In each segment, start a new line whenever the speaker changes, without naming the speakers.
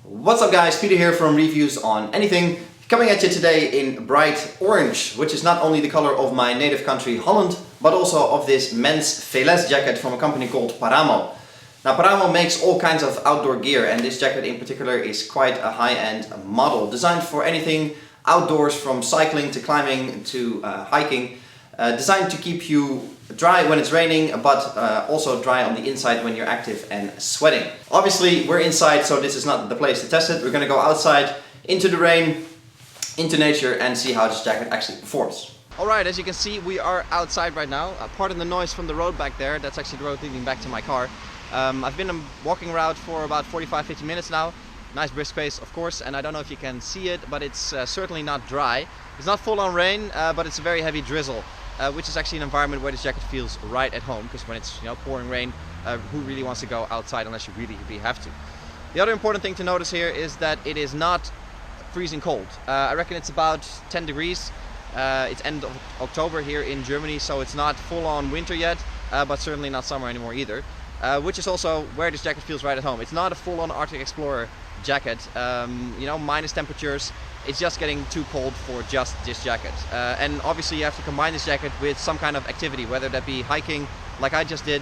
What's up guys, Peter here from Reviews on Anything, coming at you today in bright orange, which is not only the color of my native country Holland, but also of this men's Velez jacket from a company called PARAMO. Now PARAMO makes all kinds of outdoor gear, and this jacket in particular is quite a high-end model, designed for anything outdoors, from cycling to climbing to hiking, designed to keep you dry when it's raining, but also dry on the inside when you're active and sweating. Obviously we're inside, so this is not the place to test it. We're going to go outside into the rain, into nature, and see how this jacket actually performs. Alright, as you can see, we are outside right now. Pardon the noise from the road back there, that's actually the road leading back to my car. I've been walking around for about 45-50 minutes now. Nice brisk pace, of course, and I don't know if you can see it, but it's certainly not dry. It's not full on rain, but it's a very heavy drizzle. Which is actually an environment where this jacket feels right at home, because when it's pouring rain, who really wants to go outside unless you really have to? The other important thing to notice here is that it is not freezing cold. I reckon it's about 10 degrees. It's end of October here in Germany, so it's not full on winter yet, but certainly not summer anymore either. Which is also where this jacket feels right at home. It's not a full on Arctic Explorer jacket, minus temperatures. It's just getting too cold for just this jacket. And obviously you have to combine this jacket with some kind of activity, whether that be hiking, like I just did,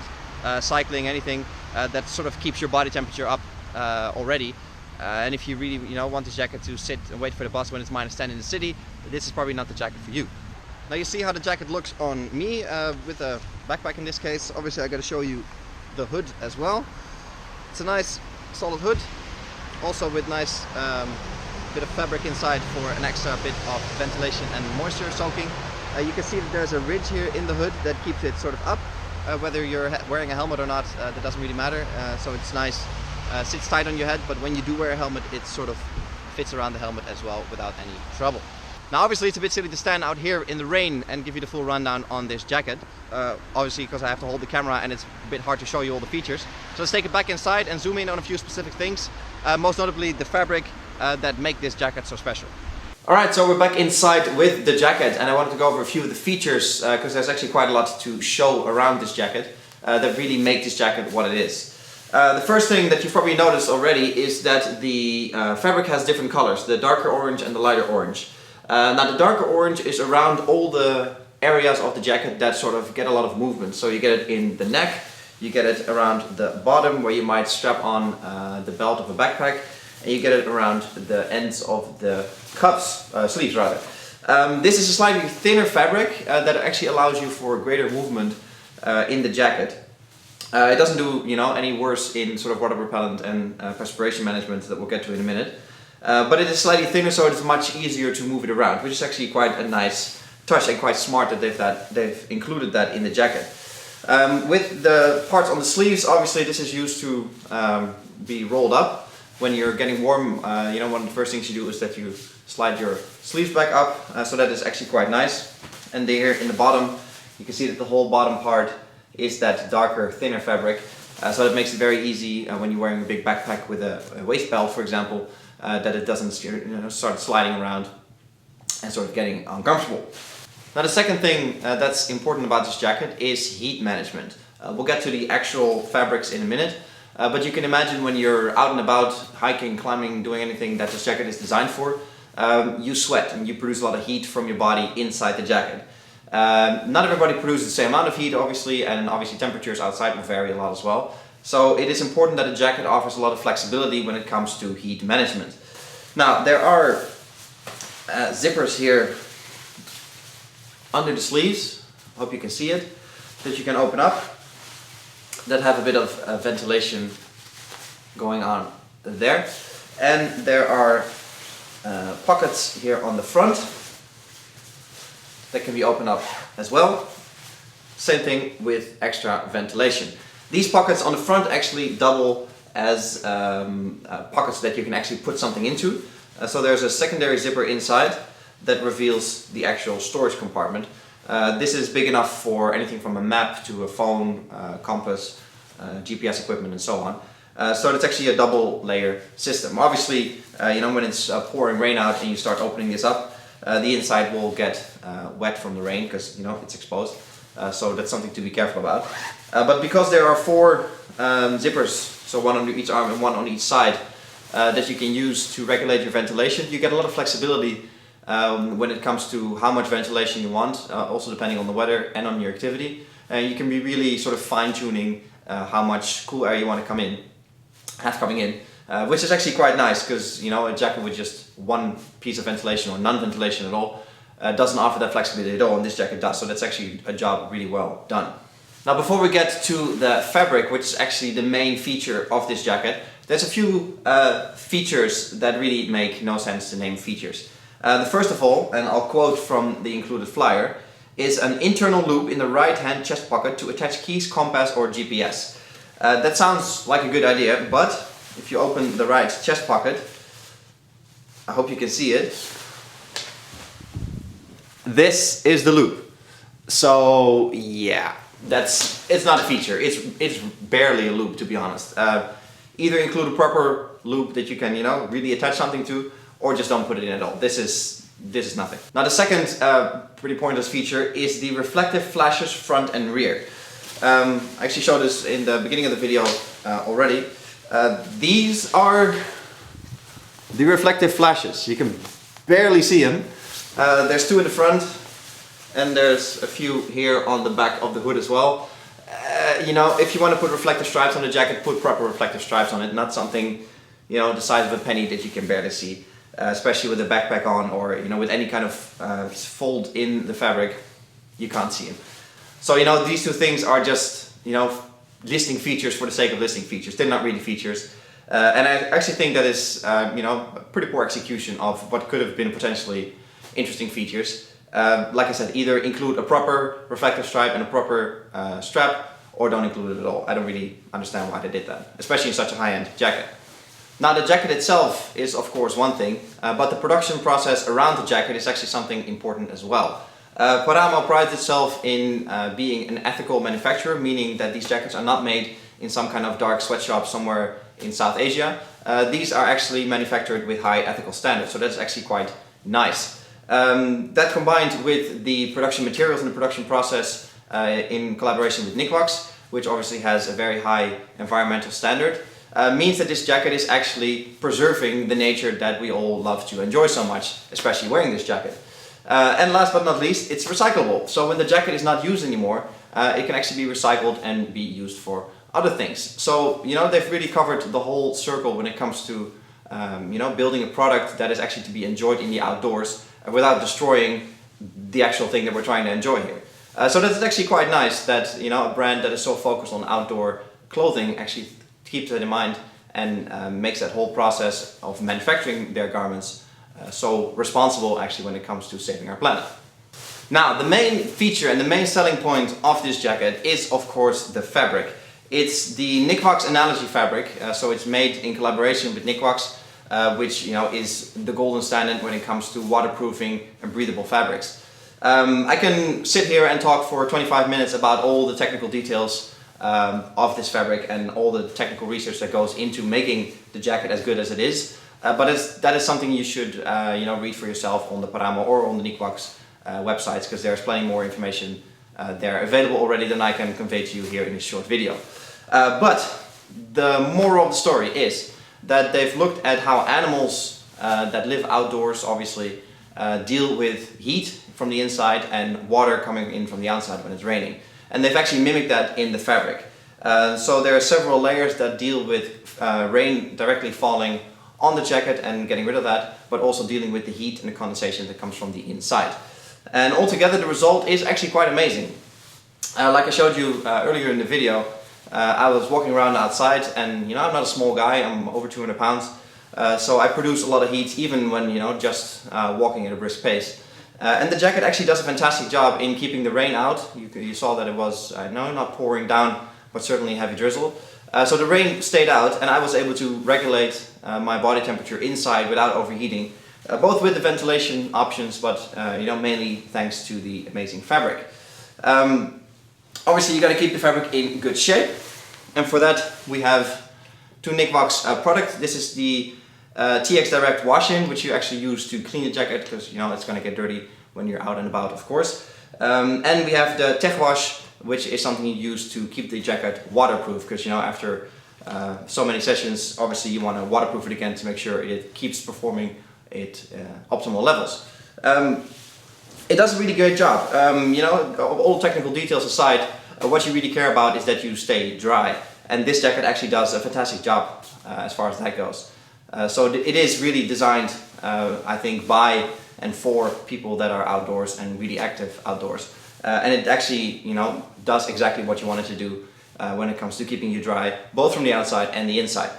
cycling, anything that sort of keeps your body temperature up already. And if you really want this jacket to sit and wait for the bus when it's minus 10 in the city, this is probably not the jacket for you. Now you see how the jacket looks on me, with a backpack in this case. Obviously I got to show you the hood as well. It's a nice solid hood, also with nice bit of fabric inside for an extra bit of ventilation and moisture soaking. You can see that there's a ridge here in the hood that keeps it sort of up. Whether you're wearing a helmet or not, that doesn't really matter. So it's nice, sits tight on your head, but when you do wear a helmet, it sort of fits around the helmet as well without any trouble. Now obviously it's a bit silly to stand out here in the rain and give you the full rundown on this jacket, obviously because I have to hold the camera and it's a bit hard to show you all the features. So let's take it back inside and zoom in on a few specific things, most notably the fabric that make this jacket so special. Alright, so we're back inside with the jacket, and I wanted to go over a few of the features because there's actually quite a lot to show around this jacket that really make this jacket what it is. The first thing that you've probably noticed already is that the fabric has different colors, the darker orange and the lighter orange. Now the darker orange is around all the areas of the jacket that sort of get a lot of movement. So you get it in the neck, you get it around the bottom where you might strap on the belt of a backpack, and you get it around the ends of the cuffs, sleeves rather. This is a slightly thinner fabric that actually allows you for greater movement in the jacket. It doesn't do any worse in sort of water repellent and perspiration management that we'll get to in a minute. But it is slightly thinner, so it's much easier to move it around, which is actually quite a nice touch and quite smart that they've included that in the jacket. With the parts on the sleeves, obviously this is used to be rolled up. When you're getting warm, one of the first things you do is that you slide your sleeves back up, so that is actually quite nice. And there in the bottom, you can see that the whole bottom part is that darker, thinner fabric, so that makes it very easy when you're wearing a big backpack with a waist belt, for example, that it doesn't start sliding around and sort of getting uncomfortable. Now the second thing that's important about this jacket is heat management. We'll get to the actual fabrics in a minute. But you can imagine when you're out and about, hiking, climbing, doing anything that this jacket is designed for, you sweat and you produce a lot of heat from your body inside the jacket. Not everybody produces the same amount of heat obviously, and obviously temperatures outside will vary a lot as well. So it is important that a jacket offers a lot of flexibility when it comes to heat management. Now there are zippers here under the sleeves, hope you can see it, that you can open up, that have a bit of ventilation going on there. And there are pockets here on the front that can be opened up as well. Same thing with extra ventilation. These pockets on the front actually double as pockets that you can actually put something into. So there's a secondary zipper inside that reveals the actual storage compartment. This is big enough for anything from a map to a phone, compass, GPS equipment and so on. So it's actually a double layer system. Obviously, when it's pouring rain out and you start opening this up, the inside will get wet from the rain because it's exposed. So that's something to be careful about. But because there are 4 zippers, so one on each arm and one on each side, that you can use to regulate your ventilation. You get a lot of flexibility when it comes to how much ventilation you want, also depending on the weather and on your activity. You can be really sort of fine-tuning how much cool air you want to have coming in, which is actually quite nice, because a jacket with just one piece of ventilation or non-ventilation at all doesn't offer that flexibility at all, and this jacket does. So that's actually a job really well done. Now, before we get to the fabric, which is actually the main feature of this jacket, there's a few features that really make no sense to name features. The first of all, and I'll quote from the included flyer, is an internal loop in the right hand chest pocket to attach keys, compass or GPS. That sounds like a good idea, but if you open the right chest pocket, I hope you can see it, this is the loop. So yeah, it's not a feature, it's barely a loop, to be honest. Either include a proper loop that you can really attach something to, or just don't put it in at all. This is nothing. Now the second pretty pointless feature is the reflective flashes front and rear. I actually showed this in the beginning of the video already. These are the reflective flashes. You can barely see them. There's two in the front, and there's a few here on the back of the hood as well. If you want to put reflective stripes on the jacket, put proper reflective stripes on it, not something the size of a penny that you can barely see. Especially with a backpack on, or with any kind of fold in the fabric, you can't see them. So these two things are just listing features for the sake of listing features. They're not really features, and I actually think that is a pretty poor execution of what could have been potentially interesting features. Like I said, either include a proper reflective stripe and a proper strap, or don't include it at all. I don't really understand why they did that, especially in such a high-end jacket. Now the jacket itself is of course one thing, but the production process around the jacket is actually something important as well. Paramo prides itself in being an ethical manufacturer, meaning that these jackets are not made in some kind of dark sweatshop somewhere in South Asia. These are actually manufactured with high ethical standards, so that's actually quite nice. That combined with the production materials and the production process in collaboration with Nikwax, which obviously has a very high environmental standard, means that this jacket is actually preserving the nature that we all love to enjoy so much, especially wearing this jacket. And last but not least, it's recyclable. So when the jacket is not used anymore, it can actually be recycled and be used for other things. So they've really covered the whole circle when it comes to building a product that is actually to be enjoyed in the outdoors without destroying the actual thing that we're trying to enjoy here. So that's actually quite nice that a brand that is so focused on outdoor clothing actually keeps that in mind and makes that whole process of manufacturing their garments so responsible actually when it comes to saving our planet. Now the main feature and the main selling point of this jacket is of course the fabric. It's the Nikwax Analogy fabric, so it's made in collaboration with Nikwax, which is the golden standard when it comes to waterproofing and breathable fabrics. I can sit here and talk for 25 minutes about all the technical details of this fabric and all the technical research that goes into making the jacket as good as it is. But that is something you should read for yourself on the Paramal or on the Nikwax websites, because there's plenty more information there available already than I can convey to you here in this short video. But the moral of the story is that they've looked at how animals that live outdoors obviously deal with heat from the inside and water coming in from the outside when it's raining. And they've actually mimicked that in the fabric. So there are several layers that deal with rain directly falling on the jacket and getting rid of that, but also dealing with the heat and the condensation that comes from the inside. And altogether the result is actually quite amazing. Like I showed you earlier in the video, I was walking around outside, and I'm not a small guy, I'm over 200 pounds, so I produce a lot of heat even when just walking at a brisk pace. And the jacket actually does a fantastic job in keeping the rain out. You saw that it was not pouring down, but certainly heavy drizzle. So the rain stayed out, and I was able to regulate my body temperature inside without overheating, both with the ventilation options, but mainly thanks to the amazing fabric. Obviously you got to keep the fabric in good shape, and for that we have two Nikwax products. This is the TX Direct wash-in, which you actually use to clean the jacket, because it's going to get dirty when you're out and about, of course. And we have the Tech Wash, which is something you use to keep the jacket waterproof, because after so many sessions, obviously you want to waterproof it again to make sure it keeps performing at optimal levels. It does a really great job. You know, all technical details aside, what you really care about is that you stay dry. And this jacket actually does a fantastic job as far as that goes. So it is really designed, I think, by and for people that are outdoors and really active outdoors. And it actually, you know, does exactly what you want it to do when it comes to keeping you dry, both from the outside and the inside.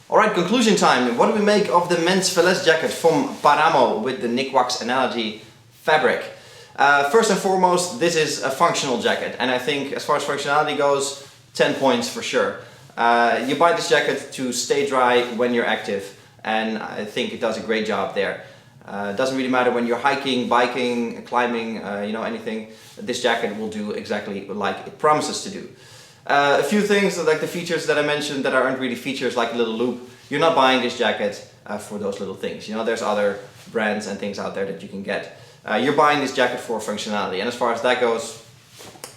Alright, conclusion time. What do we make of the men's Velez jacket from Paramo with the Nikwax Analogy fabric? First and foremost, this is a functional jacket, and I think as far as functionality goes, 10 points for sure. You buy this jacket to stay dry when you're active, and I think it does a great job there. It doesn't really matter when you're hiking, biking, climbing, you know, anything. This jacket will do exactly like it promises to do. A few things like the features that I mentioned that aren't really features, like a little loop. You're not buying this jacket for those little things. You know, there's other brands and things out there that you can get. You're buying this jacket for functionality, and as far as that goes,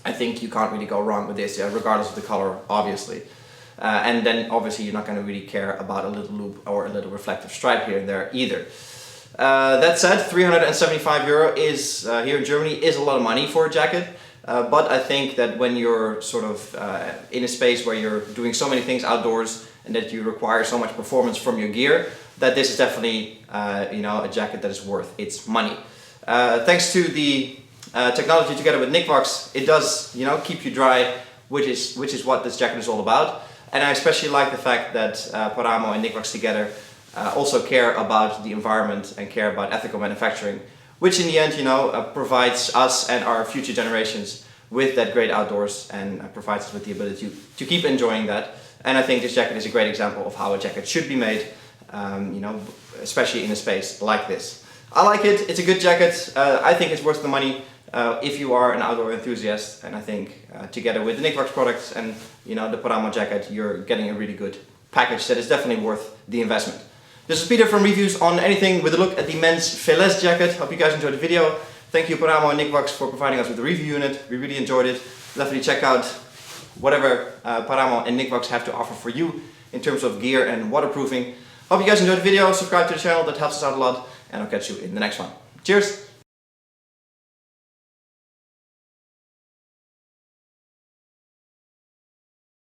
I think you can't really go wrong with this, regardless of the color, obviously. And then obviously you're not going to really care about a little loop or a little reflective stripe here and there either. That said, 375 euro is, here in Germany, is a lot of money for a jacket. But I think that when you're sort of in a space where you're doing so many things outdoors and that you require so much performance from your gear, that this is definitely you know, a jacket that is worth its money. Thanks to the technology together with Nikwax, it does, you know, keep you dry, which is what this jacket is all about. And I especially like the fact that Paramo and Nikwax together also care about the environment and care about ethical manufacturing, which in the end, you know, provides us and our future generations with that great outdoors and provides us with the ability to keep enjoying that. And I think this jacket is a great example of how a jacket should be made, you know, especially in a space like this. I like it, it's a good jacket, I think it's worth the money if you are an outdoor enthusiast, and I think together with the Nikwax products and, you know, the Paramo jacket, you're getting a really good package that is definitely worth the investment. This is Peter from Reviews on Anything with a look at the men's Velez jacket. Hope you guys enjoyed the video. Thank you Paramo and Nikwax for providing us with the review unit. We really enjoyed it. Definitely check out whatever Paramo and Nikwax have to offer for you in terms of gear and waterproofing. Hope you guys enjoyed the video. Subscribe to the channel, that helps us out a lot. And I'll catch you in the next one. Cheers!